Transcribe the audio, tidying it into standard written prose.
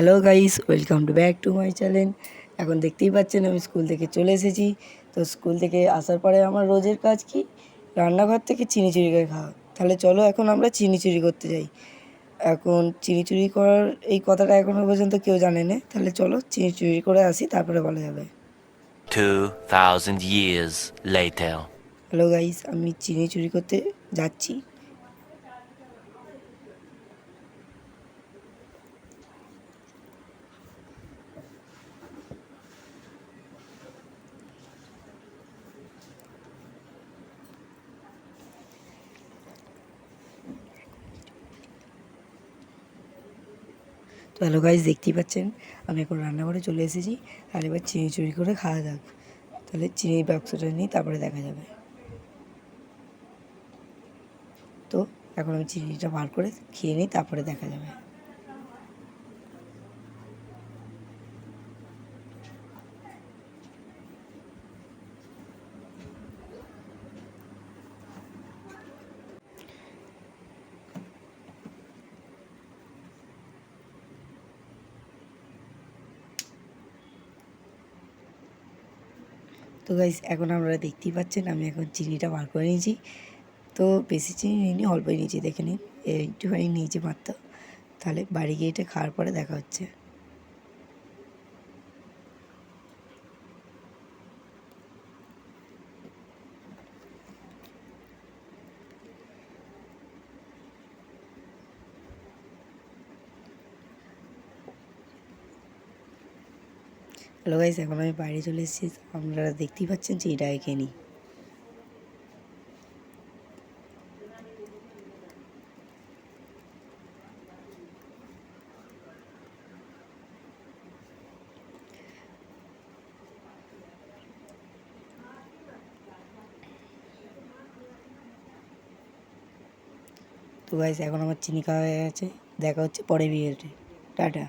Hello guys, welcome to back to my channel. এখন দেখতেই পাচ্ছেন আমি স্কুল থেকে চলে এসেছি। তো স্কুল থেকে আসার পরে আমার রোজের কাজ কি, রান্নাঘর থেকে চিনি চুরি করে খাওয়া। তাহলে চলো এখন আমরা চিনি চুরি করতে যাই। এখন চিনি চুরি করার এই কথাটা এখনও পর্যন্ত কেউ জানে না। তাহলে চলো চিনি চুরি করে আসি, তারপরে বলা যাবে। 2000 years later. হ্যালো গাইস, আমি চিনি চুরি করতে যাচ্ছি। তো হ্যালো গাইস, দেখতেই পাচ্ছেন আমি এখন রান্নাঘরে চলে এসেছি। আর এবার চিনি চুরি করে খাওয়া যাক। তাহলে চিনির বাক্সটা নিই, তারপরে দেখা যাবে। তো এখন আমি চিনিটা বার করে খেয়ে নিই, তারপরে দেখা যাবে। তো গাইস, এখন আপনারা দেখতেই পাচ্ছেন আমি এখন চিনিটা বার করে নিয়েছি। তো বেশি চিনি নিইনি, অল্পই নিয়েছি, দেখে নিন একটুখানি নিয়েছি মাত্র। তাহলে বাড়ি গিয়ে এটা খাওয়ার পরে দেখা হচ্ছে। হ্যালো গাইস, এখন আমি বাইরে চলে এসেছি। আপনারা দেখতেই পাচ্ছেন চিনিটা খেয়ে নিই। তো গাইস, এখন আমার চিনি খাওয়া হয়ে গেছে। দেখা হচ্ছে পরে ভিডিওতে। টাটা।